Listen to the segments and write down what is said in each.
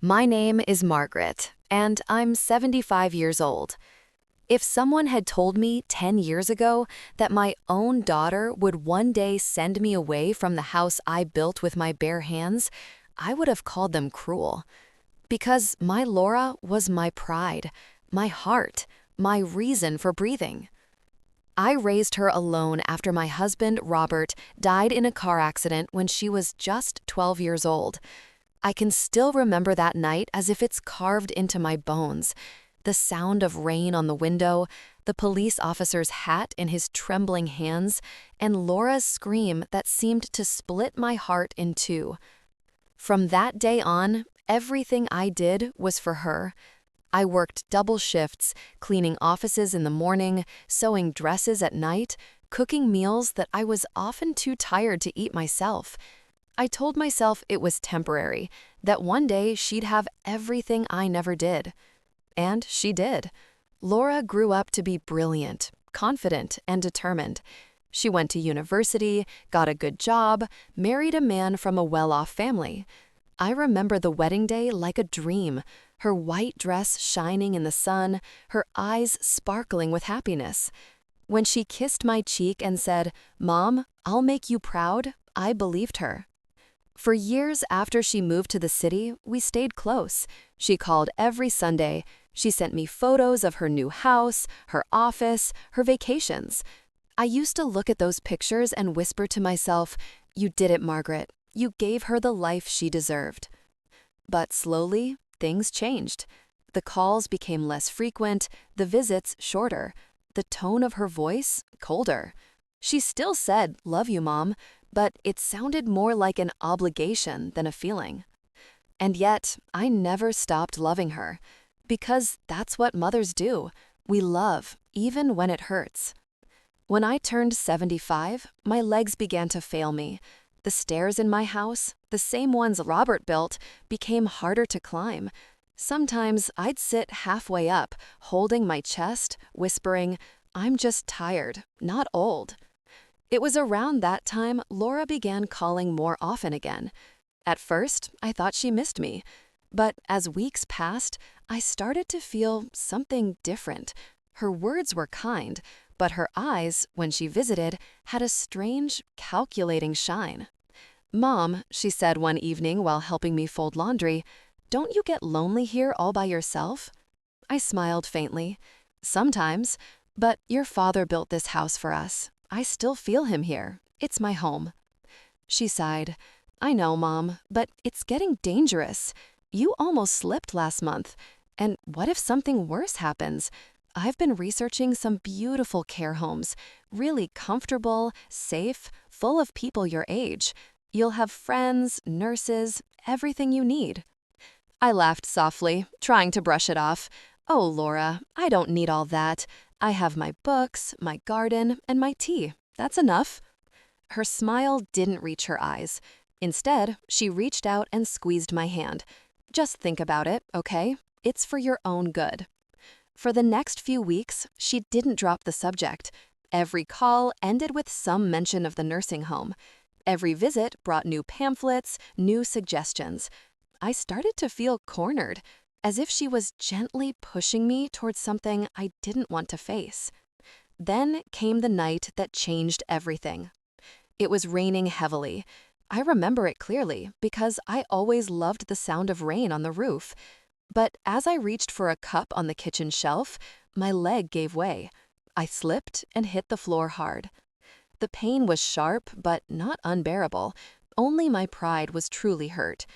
My name is Margaret, and I'm 75 years old. If someone had told me 10 years ago that my own daughter would one day send me away from the house I built with my bare hands, I would have called them cruel. Because my Laura was my pride, my heart, my reason for breathing. I raised her alone after my husband, Robert, died in a car accident when she was just 12 years old. I can still remember that night as if it's carved into my bones. The sound of rain on the window, the police officer's hat in his trembling hands, and Laura's scream that seemed to split my heart in two. From that day on, everything I did was for her. I worked double shifts, cleaning offices in the morning, sewing dresses at night, cooking meals that I was often too tired to eat myself. I told myself it was temporary, that one day she'd have everything I never did. And she did. Laura grew up to be brilliant, confident, and determined. She went to university, got a good job, married a man from a well-off family. I remember the wedding day like a dream, her white dress shining in the sun, her eyes sparkling with happiness. When she kissed my cheek and said, "Mom, I'll make you proud," I believed her. For years after she moved to the city, we stayed close. She called every Sunday. She sent me photos of her new house, her office, her vacations. I used to look at those pictures and whisper to myself, "You did it, Margaret. You gave her the life she deserved." But slowly, things changed. The calls became less frequent, the visits shorter, the tone of her voice colder. She still said, "Love you, Mom," but it sounded more like an obligation than a feeling. And yet, I never stopped loving her, because that's what mothers do. We love, even when it hurts. When I turned 75, my legs began to fail me. The stairs in my house, the same ones Robert built, became harder to climb. Sometimes I'd sit halfway up, holding my chest, whispering, "I'm just tired, not old." It was around that time Laura began calling more often again. At first, I thought she missed me. But as weeks passed, I started to feel something different. Her words were kind, but her eyes, when she visited, had a strange, calculating shine. "Mom," she said one evening while helping me fold laundry, "don't you get lonely here all by yourself?" I smiled faintly. "Sometimes, but your father built this house for us. I still feel him here. It's my home." She sighed. "I know, Mom, but it's getting dangerous. You almost slipped last month. And what if something worse happens? I've been researching some beautiful care homes, really comfortable, safe, full of people your age. You'll have friends, nurses, everything you need." I laughed softly, trying to brush it off. "Oh, Laura, I don't need all that. I have my books, my garden, and my tea. That's enough." Her smile didn't reach her eyes. Instead, she reached out and squeezed my hand. "Just think about it, okay? It's for your own good." For the next few weeks, she didn't drop the subject. Every call ended with some mention of the nursing home. Every visit brought new pamphlets, new suggestions. I started to feel cornered, as if she was gently pushing me towards something I didn't want to face. Then came the night that changed everything. It was raining heavily. I remember it clearly because I always loved the sound of rain on the roof. But as I reached for a cup on the kitchen shelf, my leg gave way. I slipped and hit the floor hard. The pain was sharp but not unbearable. Only my pride was truly hurt.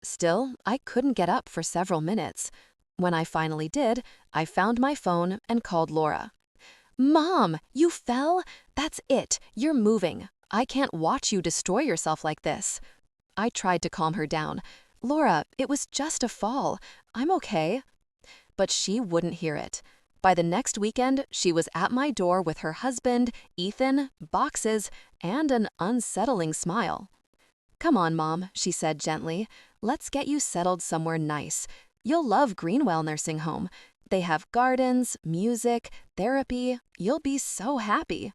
Still, I couldn't get up for several minutes. When I finally did, I found my phone and called Laura. "Mom, you fell? That's it. You're moving. I can't watch you destroy yourself like this." I tried to calm her down. "Laura, it was just a fall. I'm okay." But she wouldn't hear it. By the next weekend, she was at my door with her husband, Ethan, boxes, and an unsettling smile. "Come on, Mom," she said gently. "Let's get you settled somewhere nice. You'll love Greenwell Nursing Home. They have gardens, music, therapy. You'll be so happy."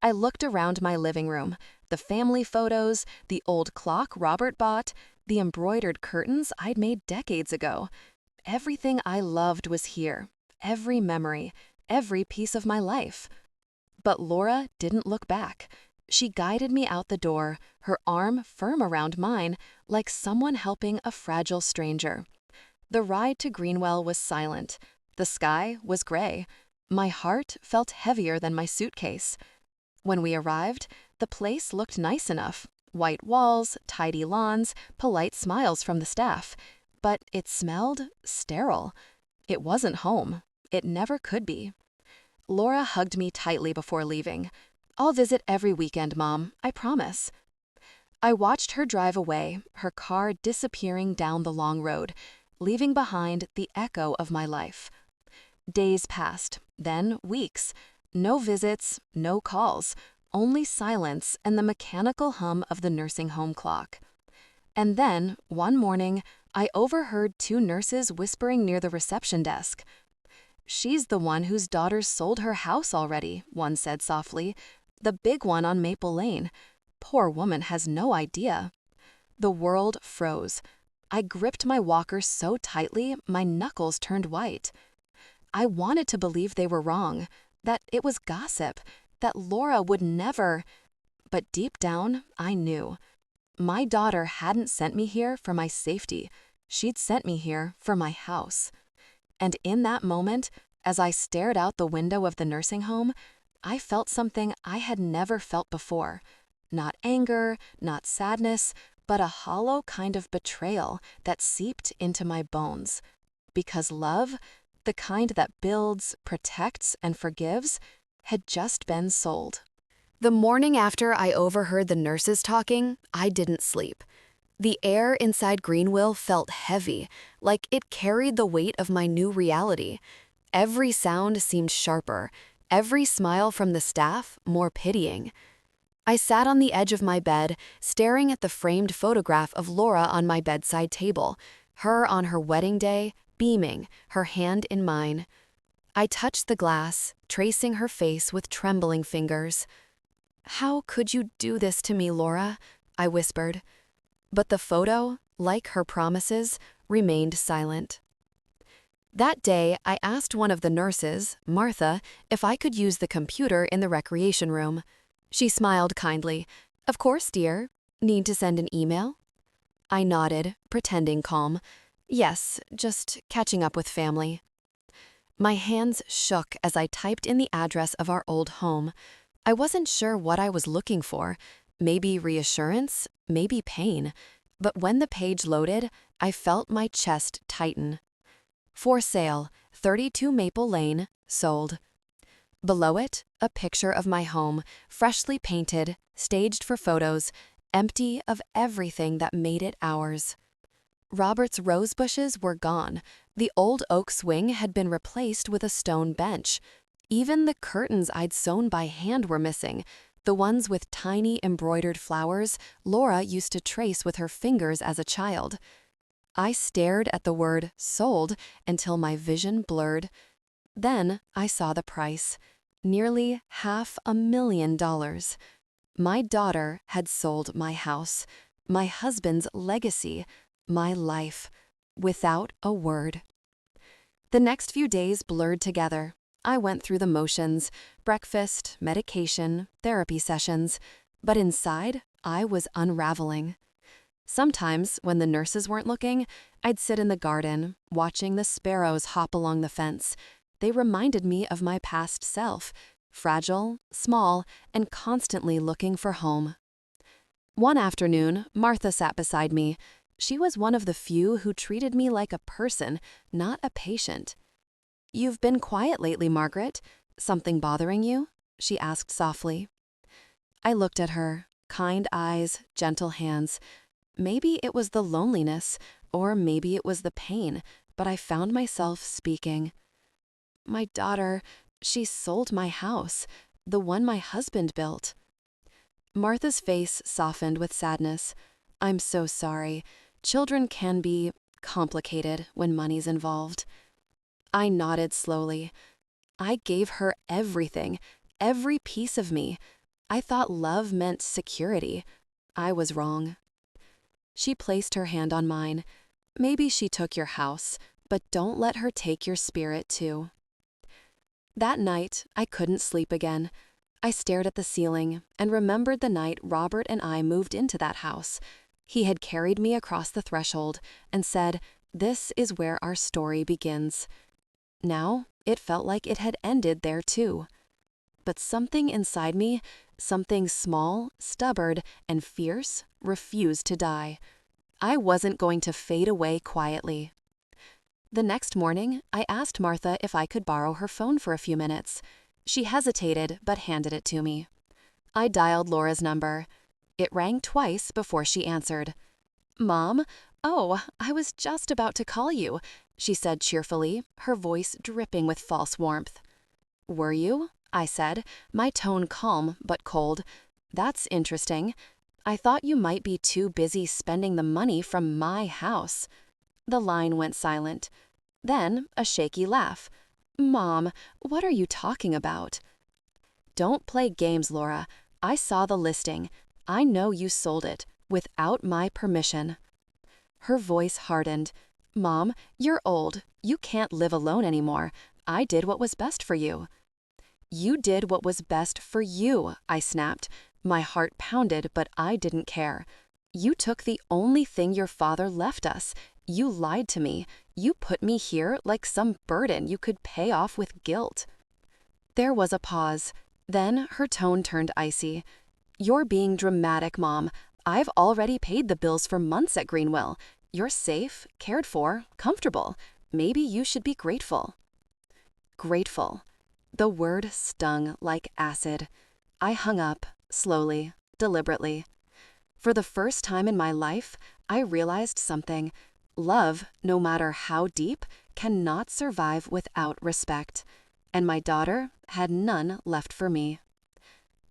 I looked around my living room, the family photos, the old clock Robert bought. the embroidered curtains I'd made decades ago. Everything I loved was here, every memory, every piece of my life. But Laura didn't look back. She guided me out the door, her arm firm around mine, like someone helping a fragile stranger. The ride to Greenwell was silent. The sky was gray. My heart felt heavier than my suitcase. When we arrived, the place looked nice enough. White walls, tidy lawns, polite smiles from the staff. But it smelled sterile. It wasn't home. It never could be. Laura hugged me tightly before leaving. "I'll visit every weekend, Mom, I promise." I watched her drive away, her car disappearing down the long road, leaving behind the echo of my life. Days passed, then weeks. No visits, no calls, only silence and the mechanical hum of the nursing home clock. And then, one morning, I overheard two nurses whispering near the reception desk. "She's the one whose daughter sold her house already," one said softly. "The big one on Maple Lane. Poor woman has no idea." The world froze. I gripped my walker so tightly my knuckles turned white. I wanted to believe they were wrong, that it was gossip, that Laura would never. But deep down, I knew. My daughter hadn't sent me here for my safety. She'd sent me here for my house. And in that moment, as I stared out the window of the nursing home, I felt something I had never felt before. Not anger, not sadness, but a hollow kind of betrayal that seeped into my bones. Because love, the kind that builds, protects, and forgives, had just been sold. The morning after I overheard the nurses talking, I didn't sleep. The air inside Greenville felt heavy, like it carried the weight of my new reality. Every sound seemed sharper, every smile from the staff more pitying. I sat on the edge of my bed, staring at the framed photograph of Laura on my bedside table, her on her wedding day, beaming, her hand in mine. I touched the glass, tracing her face with trembling fingers. "How could you do this to me, Laura?" I whispered. But the photo, like her promises, remained silent. That day, I asked one of the nurses, Martha, if I could use the computer in the recreation room. She smiled kindly. "Of course, dear. Need to send an email?" I nodded, pretending calm. "Yes, just catching up with family." My hands shook as I typed in the address of our old home. I wasn't sure what I was looking for. Maybe reassurance, maybe pain. But when the page loaded, I felt my chest tighten. "For sale, 32 Maple Lane, sold." Below it, a picture of my home, freshly painted, staged for photos, empty of everything that made it ours. Robert's rose bushes were gone. The old oak swing had been replaced with a stone bench. Even the curtains I'd sewn by hand were missing, the ones with tiny embroidered flowers Laura used to trace with her fingers as a child. I stared at the word "sold" until my vision blurred. Then I saw the price. Nearly $500,000. My daughter had sold my house, my husband's legacy, my life, without a word. The next few days blurred together. I went through the motions, breakfast, medication, therapy sessions, but inside, I was unraveling. Sometimes, when the nurses weren't looking, I'd sit in the garden, watching the sparrows hop along the fence. They reminded me of my past self, fragile, small, and constantly looking for home. One afternoon, Martha sat beside me. She was one of the few who treated me like a person, not a patient. "You've been quiet lately, Margaret. Something bothering you?" she asked softly. I looked at her, kind eyes, gentle hands. Maybe it was the loneliness, or maybe it was the pain, but I found myself speaking. "My daughter, she sold my house, the one my husband built." Martha's face softened with sadness. "I'm so sorry. Children can be complicated when money's involved." I nodded slowly. I gave her everything, every piece of me. I thought love meant security. I was wrong. She placed her hand on mine. Maybe she took your house, but don't let her take your spirit too. That night, I couldn't sleep again. I stared at the ceiling and remembered the night Robert and I moved into that house. He had carried me across the threshold and said, "This is where our story begins." Now, it felt like it had ended there too. But something inside me, something small, stubborn, and fierce, refused to die. I wasn't going to fade away quietly. The next morning, I asked Martha if I could borrow her phone for a few minutes. She hesitated but handed it to me. I dialed Laura's number. It rang twice before she answered. "Mom? Oh, I was just about to call you," she said cheerfully, her voice dripping with false warmth. "Were you?" I said, my tone calm but cold. "That's interesting. I thought you might be too busy spending the money from my house." The line went silent. Then a shaky laugh. "Mom, what are you talking about?" "Don't play games, Laura. I saw the listing. I know you sold it, without my permission." Her voice hardened. "Mom, you're old. You can't live alone anymore. I did what was best for you." "You did what was best for you," I snapped. My heart pounded, but I didn't care. "You took the only thing your father left us. You lied to me. You put me here like some burden you could pay off with guilt." There was a pause. Then her tone turned icy. "You're being dramatic, Mom. I've already paid the bills for months at Greenwell. You're safe, cared for, comfortable. Maybe you should be grateful." Grateful. The word stung like acid. I hung up, slowly, deliberately. For the first time in my life, I realized something. Love, no matter how deep, cannot survive without respect. And my daughter had none left for me.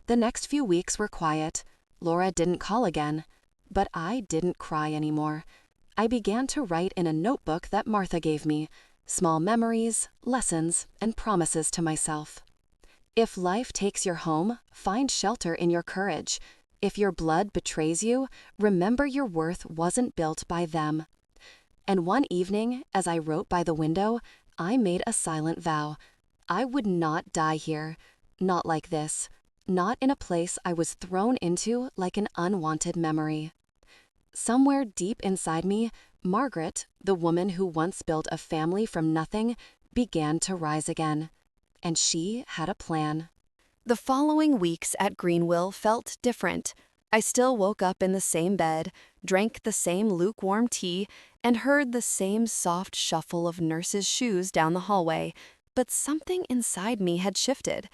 The next few weeks were quiet. Laura didn't call again. But I didn't cry anymore. I began to write in a notebook that Martha gave me. Small memories, lessons, and promises to myself. If life takes your home, find shelter in your courage. If your blood betrays you, remember your worth wasn't built by them. And one evening, as I wrote by the window, I made a silent vow. I would not die here. Not like this. Not in a place I was thrown into like an unwanted memory. Somewhere deep inside me, Margaret, the woman who once built a family from nothing, began to rise again. And she had a plan. The following weeks at Greenville felt different. I still woke up in the same bed, drank the same lukewarm tea, and heard the same soft shuffle of nurses' shoes down the hallway, but something inside me had shifted.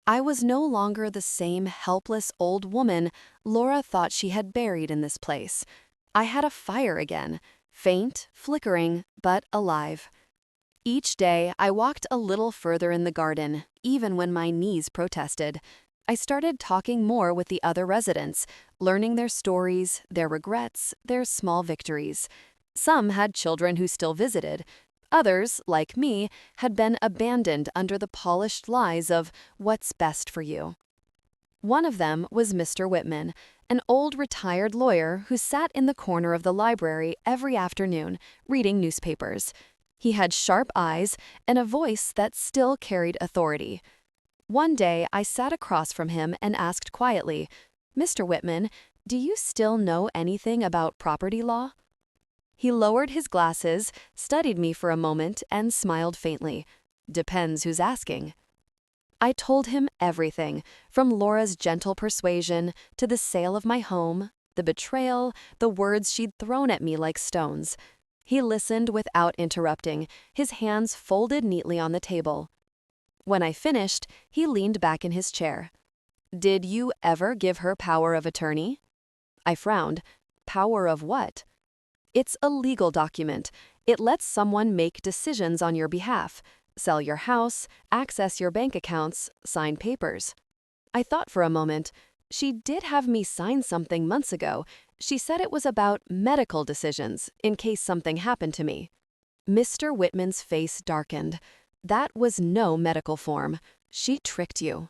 I was no longer the same helpless old woman Laura thought she had buried in this place. I had a fire again, faint, flickering, but alive. Each day, I walked a little further in the garden, even when my knees protested. I started talking more with the other residents, learning their stories, their regrets, their small victories. Some had children who still visited. Others, like me, had been abandoned under the polished lies of what's best for you. One of them was Mr. Whitman, an old retired lawyer who sat in the corner of the library every afternoon, reading newspapers. He had sharp eyes and a voice that still carried authority. One day, I sat across from him and asked quietly, "Mr. Whitman, do you still know anything about property law?" He lowered his glasses, studied me for a moment, and smiled faintly. "Depends who's asking." I told him everything, from Laura's gentle persuasion to the sale of my home, the betrayal, the words she'd thrown at me like stones. He listened without interrupting, his hands folded neatly on the table. When I finished, he leaned back in his chair. "Did you ever give her power of attorney?" I frowned. "Power of what?" "It's a legal document. It lets someone make decisions on your behalf. Sell your house, access your bank accounts, sign papers." I thought for a moment. She did have me sign something months ago. She said it was about medical decisions, in case something happened to me. Mr. Whitman's face darkened. That was no medical form. She tricked you.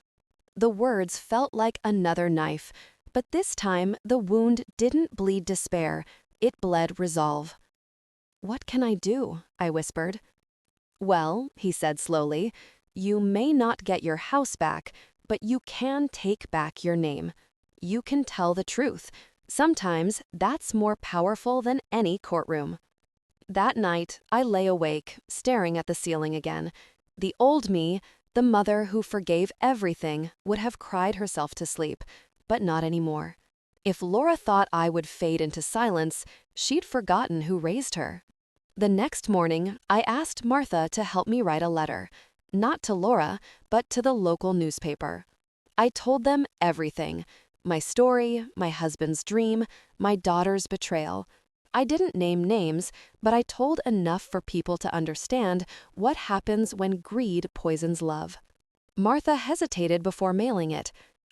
The words felt like another knife, but this time the wound didn't bleed despair. It bled resolve. "What can I do?" I whispered. "Well," he said slowly, "you may not get your house back, but you can take back your name. You can tell the truth. Sometimes that's more powerful than any courtroom." That night, I lay awake, staring at the ceiling again. The old me, the mother who forgave everything, would have cried herself to sleep, but not anymore. If Laura thought I would fade into silence, she'd forgotten who raised her. The next morning, I asked Martha to help me write a letter, not to Laura, but to the local newspaper. I told them everything: my story, my husband's dream, my daughter's betrayal. I didn't name names, but I told enough for people to understand what happens when greed poisons love. Martha hesitated before mailing it.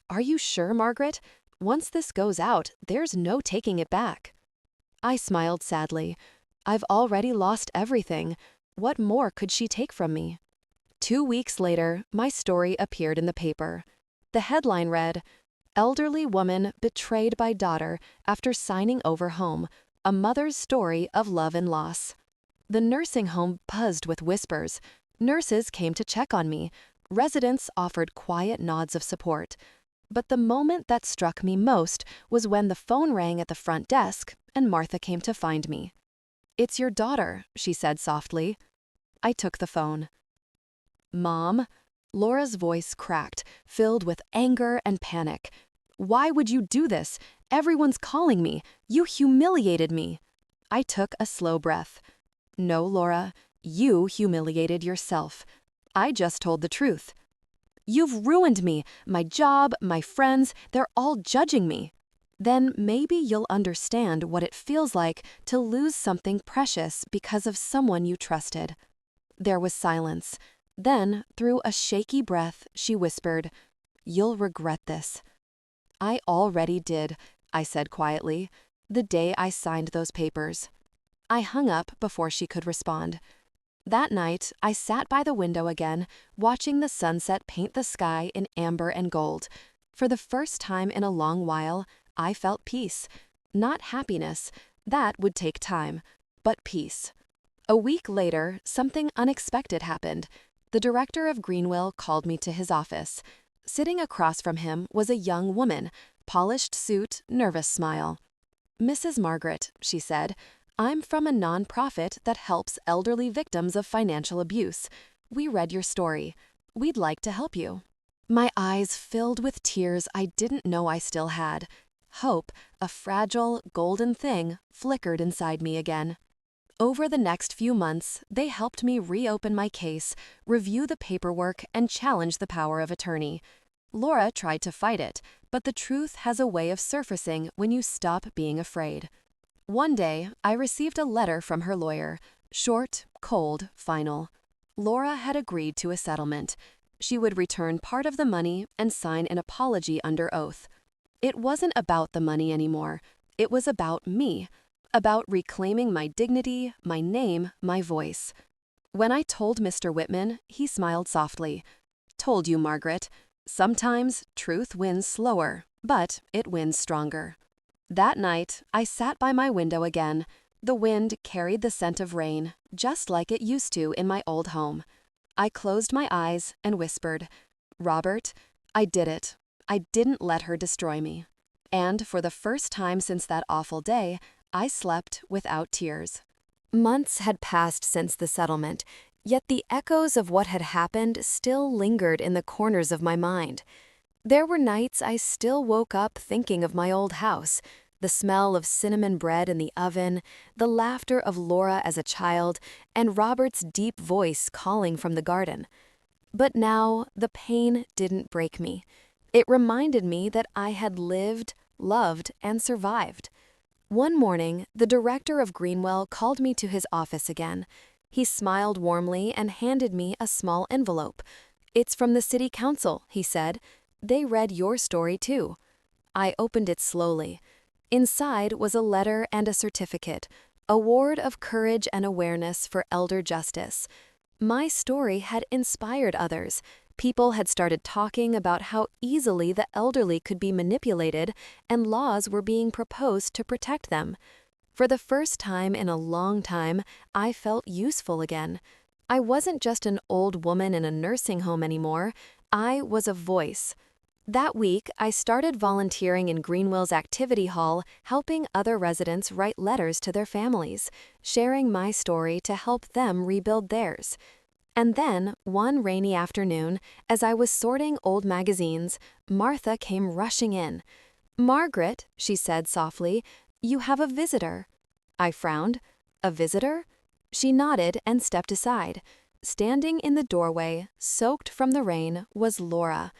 "Are you sure, Margaret? Once this goes out, there's no taking it back." I smiled sadly. I've already lost everything. What more could she take from me? 2 weeks later, my story appeared in the paper. The headline read, "Elderly woman betrayed by daughter after signing over home. A mother's story of love and loss." The nursing home buzzed with whispers. Nurses came to check on me. Residents offered quiet nods of support. But the moment that struck me most was when the phone rang at the front desk and Martha came to find me. "It's your daughter," she said softly. I took the phone. "Mom?" Laura's voice cracked, filled with anger and panic. "Why would you do this? Everyone's calling me. You humiliated me." I took a slow breath. "No, Laura, you humiliated yourself. I just told the truth." "You've ruined me. My job, my friends, they're all judging me." "Then maybe you'll understand what it feels like to lose something precious because of someone you trusted." There was silence. Then, through a shaky breath, she whispered, "You'll regret this." "I already did," I said quietly, "the day I signed those papers." I hung up before she could respond. That night, I sat by the window again, watching the sunset paint the sky in amber and gold. For the first time in a long while, I felt peace. Not happiness, that would take time, but peace. A week later, something unexpected happened. The director of Greenwell called me to his office. Sitting across from him was a young woman, polished suit, nervous smile. "Mrs. Margaret," she said, "I'm from a nonprofit that helps elderly victims of financial abuse. We read your story. We'd like to help you." My eyes filled with tears I didn't know I still had. Hope, a fragile, golden thing, flickered inside me again. Over the next few months, they helped me reopen my case, review the paperwork, and challenge the power of attorney. Laura tried to fight it, but the truth has a way of surfacing when you stop being afraid. One day, I received a letter from her lawyer, short, cold, final. Laura had agreed to a settlement. She would return part of the money and sign an apology under oath. It wasn't about the money anymore. It was about me, about reclaiming my dignity, my name, my voice. When I told Mr. Whitman, he smiled softly. "Told you, Margaret. Sometimes truth wins slower, but it wins stronger." That night, I sat by my window again. The wind carried the scent of rain, just like it used to in my old home. I closed my eyes and whispered, "Robert, I did it. I didn't let her destroy me." And for the first time since that awful day, I slept without tears. Months had passed since the settlement, yet the echoes of what had happened still lingered in the corners of my mind. There were nights I still woke up thinking of my old house, the smell of cinnamon bread in the oven, the laughter of Laura as a child, and Robert's deep voice calling from the garden. But now, the pain didn't break me. It reminded me that I had lived, loved, and survived. One morning, the director of Greenwell called me to his office again. He smiled warmly and handed me a small envelope. "It's from the city council," he said. "They read your story too." I opened it slowly. Inside was a letter and a certificate, Award of Courage and Awareness for Elder Justice. My story had inspired others. People had started talking about how easily the elderly could be manipulated, and laws were being proposed to protect them. For the first time in a long time, I felt useful again. I wasn't just an old woman in a nursing home anymore. I was a voice. That week, I started volunteering in Greenwell's Activity Hall, helping other residents write letters to their families, sharing my story to help them rebuild theirs. And then, one rainy afternoon, as I was sorting old magazines, Martha came rushing in. "Margaret," she said softly, "you have a visitor." I frowned. "A visitor?" She nodded and stepped aside. Standing in the doorway, soaked from the rain, was Laura.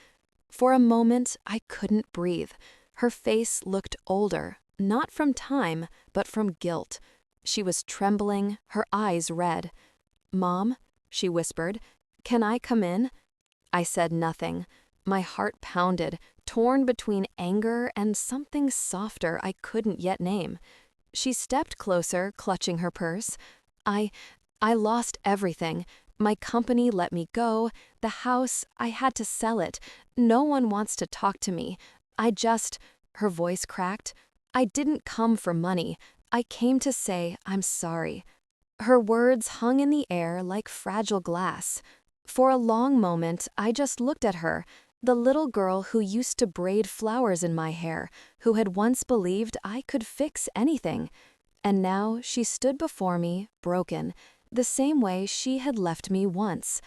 For a moment, I couldn't breathe. Her face looked older, not from time, but from guilt. She was trembling, her eyes red. "Mom," she whispered, "can I come in?" I said nothing. My heart pounded, torn between anger and something softer I couldn't yet name. She stepped closer, clutching her purse. I lost everything. My company let me go. The house, I had to sell it. No one wants to talk to me. Her voice cracked. "I didn't come for money. I came to say I'm sorry." Her words hung in the air like fragile glass. For a long moment, I just looked at her, the little girl who used to braid flowers in my hair, who had once believed I could fix anything. And now she stood before me, broken, the same way she had left me once.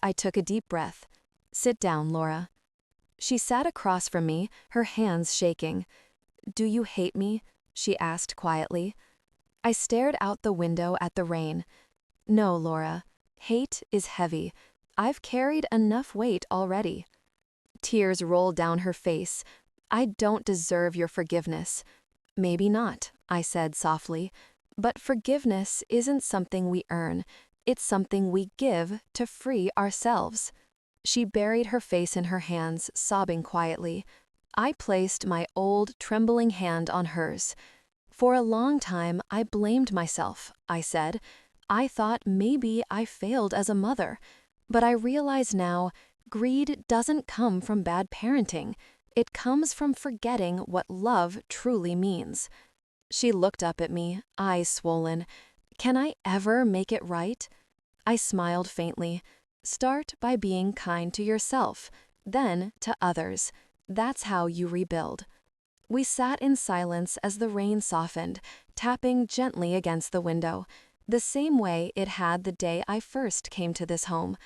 I took a deep breath. "Sit down, Laura." She sat across from me, her hands shaking. "Do you hate me?" she asked quietly. I stared out the window at the rain. "No, Laura. Hate is heavy. I've carried enough weight already." Tears rolled down her face. "I don't deserve your forgiveness." "Maybe not," I said softly. "But forgiveness isn't something we earn. It's something we give to free ourselves." She buried her face in her hands, sobbing quietly. I placed my old, trembling hand on hers. "For a long time, I blamed myself," I said. "I thought maybe I failed as a mother. But I realize now, greed doesn't come from bad parenting. It comes from forgetting what love truly means." She looked up at me, eyes swollen. "Can I ever make it right?" I smiled faintly. "Start by being kind to yourself, then to others. That's how you rebuild." We sat in silence as the rain softened, tapping gently against the window, the same way it had the day I first came to this home.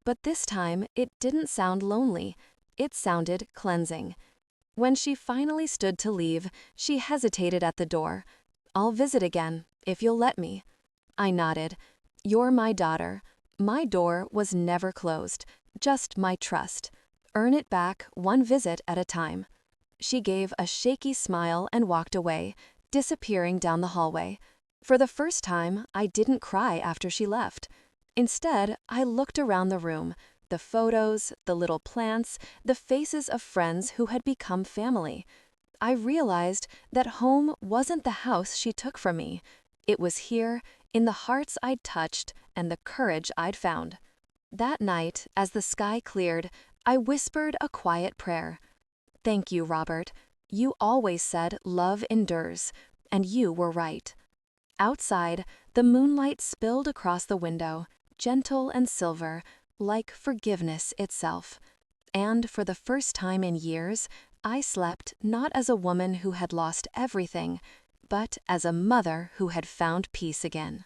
But this time, it didn't sound lonely. It sounded cleansing. When she finally stood to leave, she hesitated at the door. "I'll visit again, if you'll let me." I nodded. "You're my daughter. My door was never closed, just my trust. Earn it back one visit at a time." She gave a shaky smile and walked away, disappearing down the hallway. For the first time, I didn't cry after she left. Instead, I looked around the room, the photos, the little plants, the faces of friends who had become family. I realized that home wasn't the house she took from me. It was here, in the hearts I'd touched and the courage I'd found. That night, as the sky cleared, I whispered a quiet prayer. "Thank you, Robert. You always said love endures, and you were right." Outside, the moonlight spilled across the window, gentle and silver, like forgiveness itself. And for the first time in years, I slept not as a woman who had lost everything, but as a mother who had found peace again.